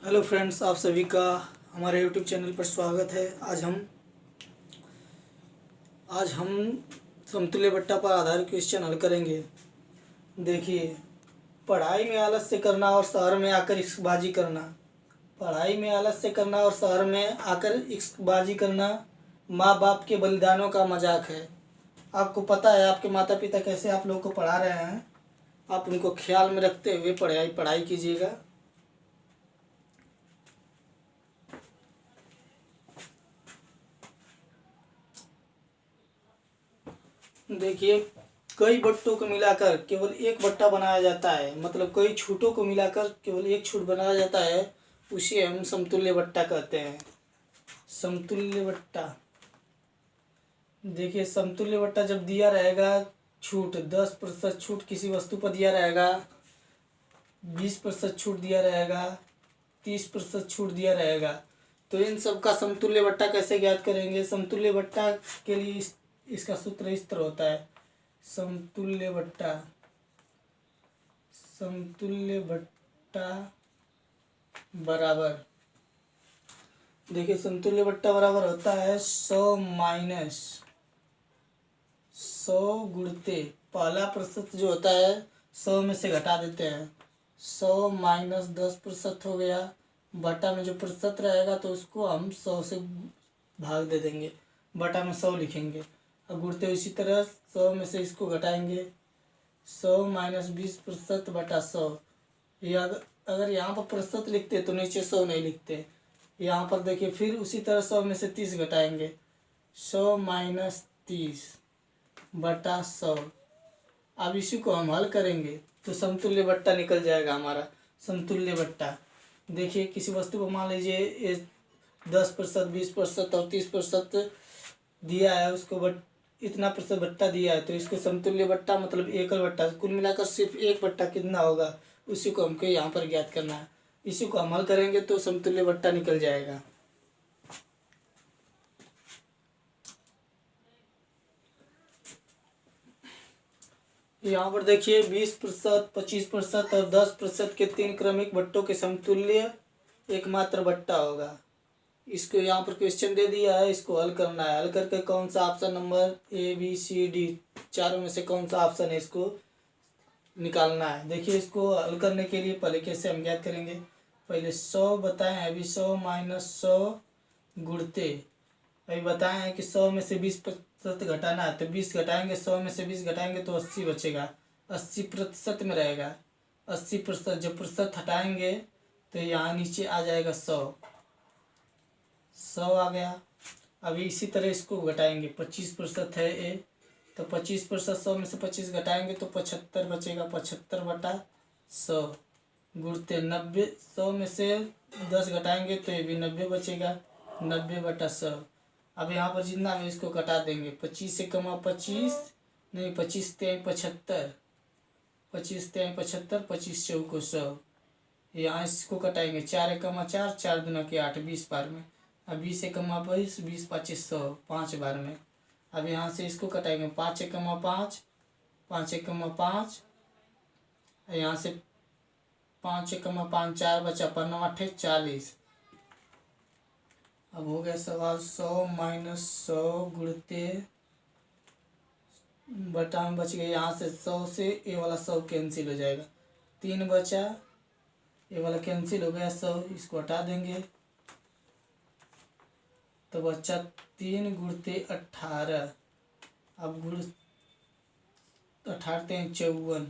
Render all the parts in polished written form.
Hello friends, आप सभी का हमारे यूट्यूब चैनल पर स्वागत है। आज हम समतुल्य बट्टा पर आधारित क्वेश्चन हल करेंगे। देखिए, पढ़ाई में आलस्य करना और शहर में आकर इश्कबाजी करना। पढ़ाई में आलस्य करना और शहर में आकर इश्कबाजी करना माँ बाप के बलिदानों का मजाक है। आपको पता है आपके माता पिता कैसे आप लोगों को पढ़ा रहे हैं। आप उनको ख्याल में रखते हुए पढ़ाई कीजिएगा। देखिए, कई बट्टों को मिलाकर केवल एक बट्टा बनाया जाता है, मतलब कई छूटों को मिलाकर केवल एक छूट बनाया जाता है, उसे हम समतुल्य बट्टा कहते हैं। समतुल्य बट्टा। देखिए, समतुल्य बट्टा जब दिया रहेगा छूट 10% छूट किसी वस्तु पर दिया रहेगा, 20% छूट दिया रहेगा, 30% छूट दिया रहेगा, तो इन सब का समतुल्य बट्टा कैसे ज्ञात करेंगे। समतुल्य बट्टा के लिए इसका सूत्र इस तरह होता है। समतुल्य बट्टा बराबर, देखिए समतुल्य बट्टा बराबर होता है 100 माइनस 100 गुणते पहला प्रतिशत जो होता है 100 में से घटा देते हैं। 100 माइनस 10% हो गया, बटा में जो प्रतिशत रहेगा तो उसको हम 100 से भाग दे देंगे, बटा में 100 लिखेंगे। अब गुणते इसी तरह 100 में से इसको घटाएंगे, 100 माइनस 20% बटा 100। या अगर यहाँ पर प्रतिशत लिखते तो नीचे 100 नहीं लिखते। यहाँ पर देखिए फिर उसी तरह 100 में से 30 घटाएंगे, 100 माइनस 30 बटा 100। अब इसी को हम हल करेंगे तो समतुल्य बट्टा निकल जाएगा हमारा। समतुल्य बट्टा, देखिए किसी वस्तु को मान लीजिए 10%, 20% और 30% दिया है, उसको इतना प्रतिशत बट्टा दिया है, तो इसको समतुल्य बट्टा मतलब एकल बट्टा, कुल मिलाकर सिर्फ एक बट्टा कितना होगा उसी को हमको यहाँ पर ज्ञात करना है। इसी को हम हल करेंगे तो समतुल्य बट्टा निकल जाएगा। यहाँ पर देखिए 20%, 25% और 10% के 3 क्रमिक बट्टों के समतुल्य एकमात्र बट्टा होगा। इसको यहाँ पर क्वेश्चन दे दिया है, इसको हल करना है। हल करके कौन सा option number A B C D चारों में से कौन सा ऑप्शन है इसको निकालना है। देखिए, इसको हल करने के लिए पहले कैसे हम ज्ञात करेंगे। पहले 100 बताएं हैं, अभी 100 माइनस 100 गुणते, अभी बताएं हैं कि 100 में से 20% घटाना है, तो 20 घटाएंगे, 100 में से 20 घटाएंगे तो 80 बचेगा, 80% में रहेगा। 80% जब प्रतिशत हटाएंगे तो यहाँ नीचे आ जाएगा 100 आ गया। अभी इसी तरह इसको घटाएंगे, 25% है ए, तो 25% 100 में से 25 घटाएंगे तो 75 बचेगा, 75 बटा 100 गुणते 90, 100 में से 10 घटाएंगे तो ये भी 90 बचेगा, 90 बटा 100। अब यहाँ पर जितना है इसको घटा देंगे, 25 से कमा 25 नहीं, 25 तेई 75, 25 तेई 75, 25 चौको 100। यहाँ इसको कटाएंगे, 4 एकमा 4, 4 दूना के 8, 20 बार में। अब 20 एकमा 22, 20 25 100, 5 बार में। अब यहाँ से इसको कटाएंगे, 5 एकमा 5, 5 एकमा 5, यहाँ से 5 एकमा 5, 4 बचा, 5 8 40। अब हो गया सवाल 100 माइनस 100 गुणते बटा में बच गया, यहाँ से 100 से ये वाला 100 कैंसिल हो जाएगा, 3 बचा, ये वाला कैंसिल हो गया 100, इसको हटा देंगे तो बच्चा 3 गुणते 18। अब गुण 18 तेई 54।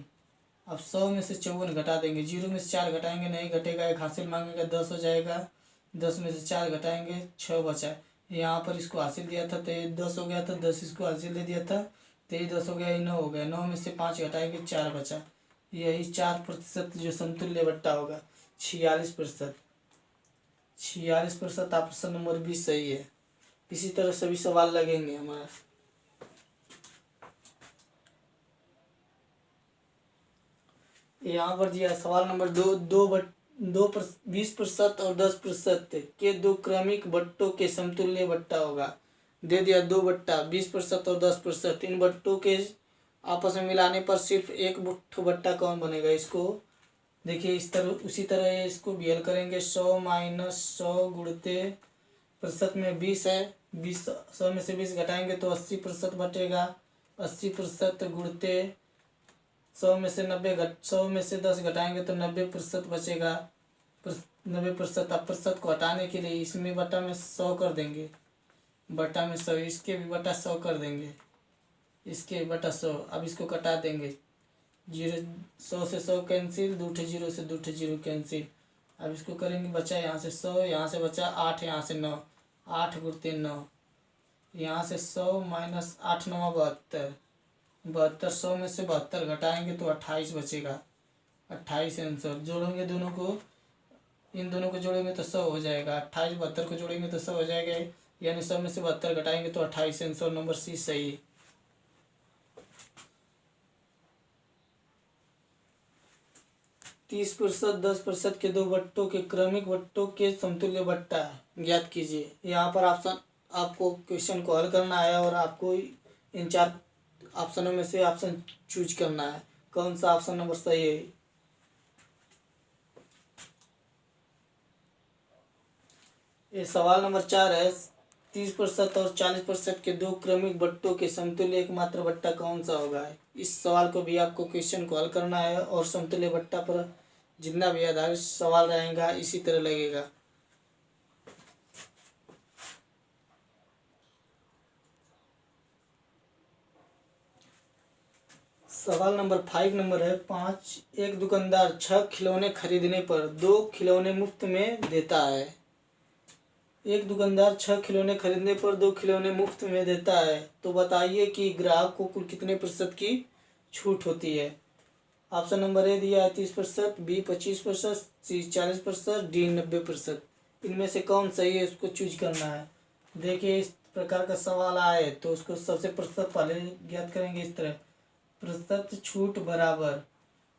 अब 100 में से 54 घटा देंगे, 0 में से 4 घटाएंगे नहीं घटेगा, एक हासिल मांगेगा 10 हो जाएगा, 10 में से 4 घटाएंगे 6 बचा। यहाँ पर इसको हासिल दिया था तो ये 10 हो गया था, 10 इसको हासिल दे दिया था तो ये 10 हो गया, ये 9 हो गया, 9 में से 5 घटाएंगे 4 बचा। यही 4% जो समतुल्य बट्टा होगा। 46%, 46% ऑप्शन नंबर 20 सही है। इसी तरह सभी सवाल लगेंगे हमारा। यहाँ पर दिया सवाल नंबर 20% और 10% के 2 क्रमिक बट्टों के समतुल्य बट्टा होगा। दे दिया 2 बट्टा, 20% और 10%। इन बट्टों के आपस में मिलाने पर सिर्फ एक बट्टा कौन बनेगा, इसको देखिए इस तरह उसी तरह ये इसको भी हल करेंगे। 100 माइनस 100 गुणते प्रतिशत में 20 है, 20 100 में से 20 घटाएंगे तो 80% बचेगा। 80% गुणते 100 में से 100 में से 10 घटाएंगे तो 90% बचेगा। 90%। अब प्रतिशत को हटाने के लिए इसमें बटा में 100 कर देंगे, बटा में 100, इसके भी बटा 100 कर देंगे, इसके भी बटा 100। अब इसको कटा देंगे, 100 से 100 कैंसिल, 2 जीरो से 2 जीरो कैंसिल। अब इसको करेंगे, बचा यहाँ से 100, यहाँ से बचा 8, यहाँ से 9, 8 गुणते 9, यहाँ से 100 माइनस 8 9 72, 72 100 में से 72 घटाएंगे तो 28 बचेगा। 28 आंसर। जोड़ेंगे दोनों को, इन दोनों को जोड़ेंगे तो 100 हो जाएगा। 28 72 को जोड़ेंगे तो 100 हो जाएगा, यानी 100 में से 72 घटाएंगे तो 28। आंसर नंबर सी सही है। 30%, 10% के दो बट्टों के क्रमिक बट्टों के समतुल्य बट्टा ज्ञात कीजिए। यहाँ पर ऑप्शन, आपको क्वेश्चन को हल करना है और आपको इन 4 ऑप्शनों में से ऑप्शन चूज करना है, कौन सा ऑप्शन नंबर सही है। ये सवाल नंबर 4 है। 30% और 40% के दो क्रमिक बट्टों के समतुल्य एकमात्र बट्टा कौन सा होगा। इस सवाल को भी आपको क्वेश्चन को हल करना है और समतुल्य बट्टा पर जितना भी आधारित सवाल रहेगा इसी तरह लगेगा। सवाल नंबर 5 नंबर है 5। एक दुकानदार 6 खिलौने खरीदने पर 2 खिलौने मुफ्त में देता है। एक दुकानदार 6 खिलौने खरीदने पर 2 खिलौने मुफ्त में देता है, तो बताइए कि ग्राहक को कुल कितने प्रतिशत की छूट होती है। ऑप्शन नंबर ए दिया है 30%, बी 25%, सी 40%, डी 90%। इनमें से कौन सही है उसको चूज करना है। देखिए इस प्रकार का सवाल आए तो उसको सबसे प्रतिशत पहले ज्ञात करेंगे। इस तरह प्रतिशत छूट बराबर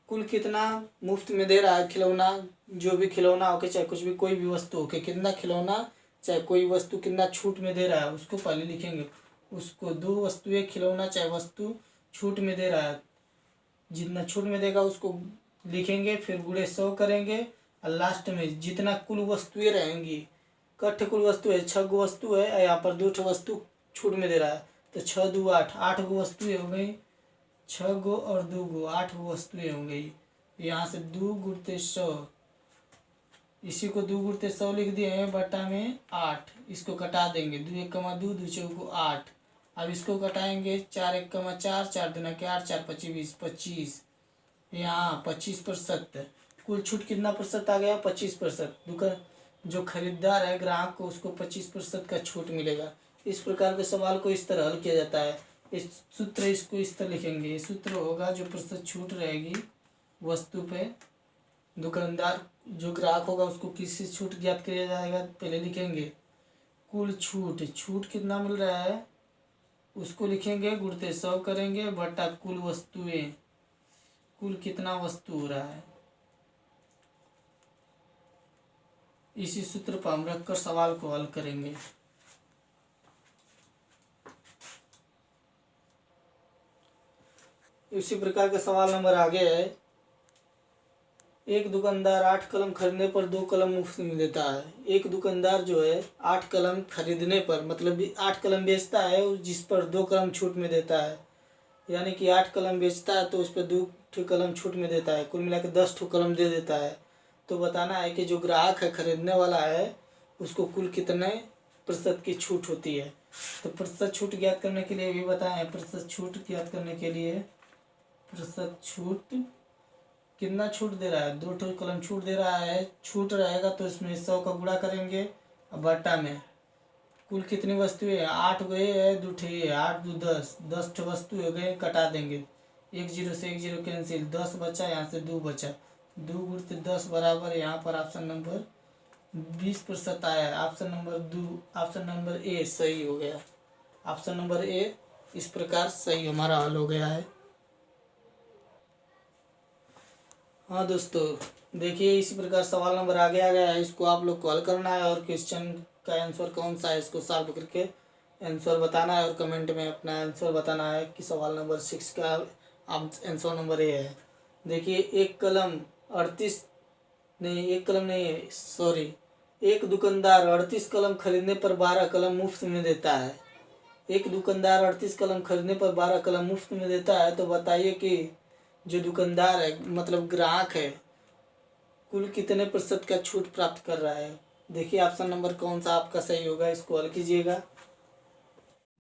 कुल कितना मुफ्त में दे रहा है खिलौना, जो भी खिलौना हो के चाहे कुछ भी कोई भी वस्तु हो के, कितना खिलौना चाहे कोई वस्तु कितना छूट में दे रहा है उसको पहले लिखेंगे। उसको 2 वस्तुएं खिलौना चाहे वस्तु छूट में दे रहा है, जितना छूट में देगा उसको लिखेंगे, फिर गुणे 100 करेंगे और लास्ट में जितना कुल वस्तुएं रहेंगी, कट्ठ कुल वस्तु है 6 गो वस्तु है, यहाँ पर 2 वस्तु छूट में दे रहा है तो 6 2 8, 8 गो वस्तुएं हो गई। 6 गो और 2 गो 8 गो वस्तुएं हो गई। यहाँ से 2 गुणते 100, इसी को 2 गुणते 100 लिख दिए हैं, बटा में 8। इसको कटा देंगे, 2 1 2, 2 4 8। अब इसको कटाएंगे, 4 1 4, 4 2 8, 4 25 25। यहाँ 25%। कुल छूट कितना प्रतिशत आ गया 25%। दुकान जो खरीदार है ग्राहक को उसको 25% का छूट मिलेगा। इस प्रकार के सवाल को इस तरह हल किया जाता है। इस सूत्र, इसको इस तरह लिखेंगे। ये सूत्र होगा जो प्रतिशत छूट रहेगी वस्तु पे, दुकानदार जो ग्राहक होगा उसको किससे छूट ज्ञात किया जाएगा, पहले लिखेंगे कुल छूट, छूट कितना मिल रहा है उसको लिखेंगे, गुणते 100 करेंगे, बटा कुल वस्तुएं, कुल कितना वस्तु हो रहा है। इसी सूत्र पर हम रखकर सवाल को हल करेंगे। इसी प्रकार का सवाल नंबर आगे है। एक दुकानदार 8 कलम खरीदने पर 2 कलम मुफ्त में देता है। एक दुकानदार जो है 8 कलम खरीदने पर, मतलब 8 कलम बेचता है जिस पर 2 कलम छूट में देता है, यानी कि 8 कलम बेचता है तो उस पर 2 कलम छूट में देता है, कुल मिला के 10 कलम दे देता है। तो बताना है कि जो ग्राहक है खरीदने वाला है उसको कुल कितने प्रतिशत की छूट होती है। तो प्रतिशत छूट ज्ञात करने के लिए भी बताएं। प्रतिशत छूट ज्ञात करने के लिए प्रतिशत छूट कितना छूट दे रहा है, 2 कलम छूट दे रहा है, छूट रहेगा तो इसमें 100 का गुणा करेंगे और बट्टा में कुल कितनी वस्तुएं हैं 8 गए है, 2 है, 8 2 10, 10 वस्तु हो गए, कटा देंगे, 1 जीरो से 1 जीरो कैंसिल, 10 बचा, यहाँ से 2 बचा, 2 गुणते 10 बराबर, यहाँ पर ऑप्शन नंबर 20% आया है। ऑप्शन नंबर 2, ऑप्शन नंबर ए सही हो गया। ऑप्शन नंबर ए इस प्रकार सही हमारा हल हो गया है। हाँ दोस्तों देखिए इसी प्रकार सवाल नंबर आगे आ गया है, इसको आप लोग को हल करना है और क्वेश्चन का आंसर कौन सा है इसको सॉल्व करके आंसर बताना है और कमेंट में अपना आंसर बताना है कि सवाल नंबर 6 का आंसर नंबर ए है। देखिए एक कलम 38 नहीं, एक कलम नहीं है, सॉरी, एक दुकानदार 38 कलम खरीदने पर 12 कलम मुफ्त में देता है। एक दुकानदार 38 कलम खरीदने पर 12 कलम मुफ्त में देता है, तो बताइए कि जो दुकानदार है मतलब ग्राहक है कुल कितने प्रतिशत का छूट प्राप्त कर रहा है। देखिए ऑप्शन नंबर कौन सा आपका सही होगा, इसको हल कीजिएगा।